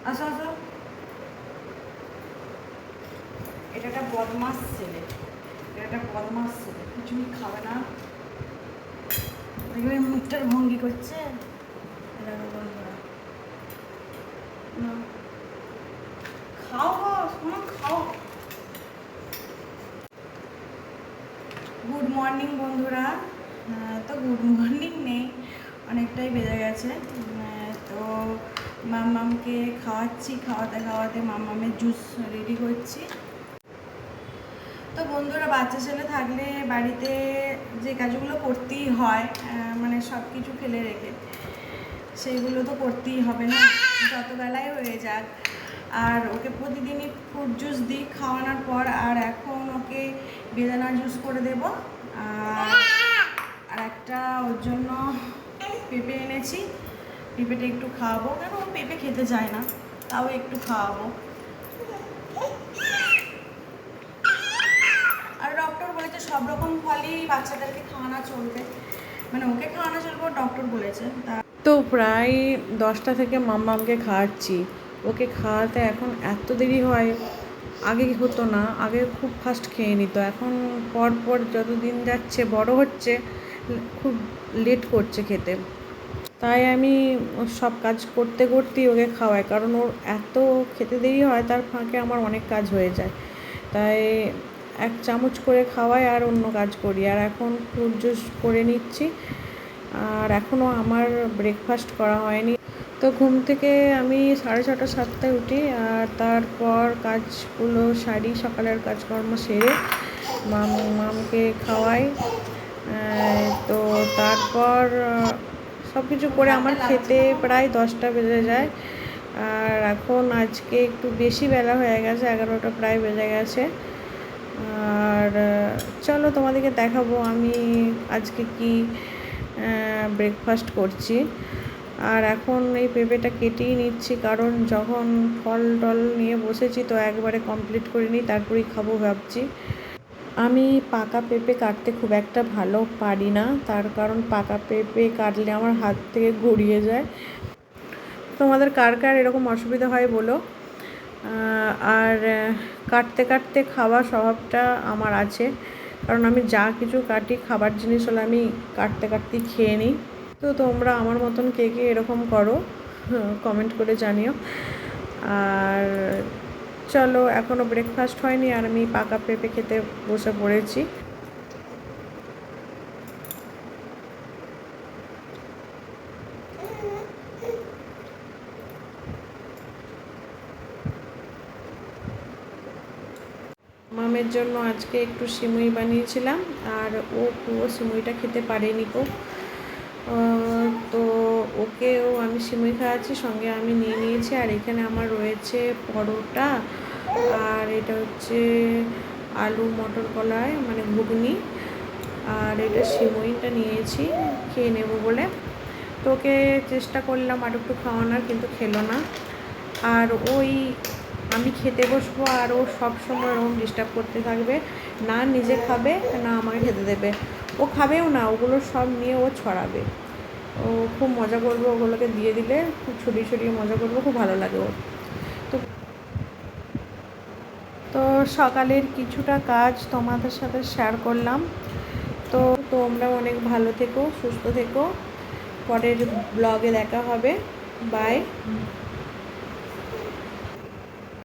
আসো আসো। এটা একটা বদমাস ছেলে, কিছুই খাবে না। দেখবে মুখটার ভঙ্গি করছে। খাও গো, শোনো খাও। গুড মর্নিং বন্ধুরা। তো গুড মর্নিং নেই, অনেকটাই বেজে গেছে। তো মাম্মামকে খাওয়াতে খাওয়াতে মাম্মামের জুস রেডি করছি। তো বন্ধুরা, বাচ্চা ছেলে থাকলে বাড়িতে যে কাজগুলো করতেই হয়, মানে সব কিছু ফেলে রেখে সেইগুলো তো করতেই হবে না, যত বেলায় হয়ে যাক। আর ওকে প্রতিদিনই ফ্রুট জুস দিই খাওয়ানোর পর, আর এখন ওকে বেদানা জুস করে দেব। আর একটা ওর জন্য পেঁপে এনেছি, পেঁপেটা একটু খাওয়াবো, কেন ও পেঁপে খেতে চায় না, তাও একটু খাওয়াবো। আর ডক্টর বলেছে সব রকম ফলই বাচ্চাদেরকে খাওয়ানো চলবে, মানে ওকে খাওয়ানো চলবে, ডক্টর বলেছে। তো প্রায় 10টা থেকে মাম্মামকে খাওয়াচ্ছি। ওকে খাওয়াতে এখন এত দেরি হয়, আগে হতো না, আগে খুব ফাস্ট খেয়ে নিত। এখন পর যত দিন যাচ্ছে বড় হচ্ছে, খুব লেট করছে খেতে। তাই আমি সব কাজ করতে করতেই ওকে খাওয়াই, কারণ ওর এত খেতে দেরি হয়, তার ফাঁকে আমার অনেক কাজ হয়ে যায়। তাই 1 চামচ করে খাওয়াই আর অন্য কাজ করি। আর এখন ফ্রুট জুস করে নিচ্ছি। আর এখনও আমার ব্রেকফাস্ট করা হয়নি। তো ঘুম থেকে আমি 6:30 7টায় উঠি, আর তারপর কাজগুলো সারি, সকালের কাজকর্ম সেরে মামকে খাওয়াই। তো তারপর সব কিছু করে আমার খেতে প্রায় 10টা বেজে যায়। আর এখন আজকে একটু বেশি বেলা হয়ে গেছে, 11টা প্রায় বেজে গেছে। আর চলো তোমাদেরকে দেখাবো আমি আজকে কি ব্রেকফাস্ট করছি। আর এখন এই পেঁপেটা কেটেই নিচ্ছি, কারণ যখন ফল টল নিয়ে বসেছি তো একবারে কমপ্লিট করে নিই, তারপরেই খাবো ভাবছি। আমি পাকা পেঁপে কাটতে খুব একটা ভালো পারি না, তার কারণ পাকা পেঁপে কাটলে আমার হাত থেকে গড়িয়ে যায়। তোমাদের কার কার এরকম অসুবিধা হয় বলো। আর কাটতে কাটতে খাওয়া স্বভাবটা আমার আছে, কারণ আমি যা কিছু কাটি, খাবার জিনিস হলে আমি কাটতে কাটতেই খেয়ে নিই। তো তোমরা আমার মতন কে কে এরকম করো, কমেন্ট করে জানিও। আর চলো, এখনও ব্রেকফাস্ট হয়নি আর আমি পাকা পেঁপে খেতে বসে পড়েছি। মামের জন্য আজকে একটু সিমুই বানিয়েছিলাম, আর ও পুরো সিমুইটা খেতে পারেনি তো ওকেও আমি সিমুই খাওয়াচ্ছি, সঙ্গে আমি নিয়ে নিয়েছি। আর এখানে আমার রয়েছে পরোটা, আর এটা হচ্ছে আলু মটর কলাই, মানে ঘুগনি, আর এটা সিমুইটা নিয়েছি খেয়ে নেব বলে। তোকে চেষ্টা করলাম আর একটু খাওয়ানোর, কিন্তু খেলো না। আর ওই আমি খেতে বসবো আর ও সবসময় ওরকম ডিস্টার্ব করতে থাকবে, না নিজে খাবে না আমাকে খেতে দেবে। ও খাবেও না, ওগুলো সব নিয়ে ও ছড়াবে। ও খুব মজা করবে, ওগুলোকে দিয়ে দিলে খুব ছড়িয়ে মজা করবে, খুব ভালো লাগে ওর। তো তো সকালের কিছুটা কাজ তোমাদের সাথে শেয়ার করলাম। তো তোমরা অনেক ভালো থেকো, সুস্থ থেকো। পরের ব্লগে দেখা হবে। বাই।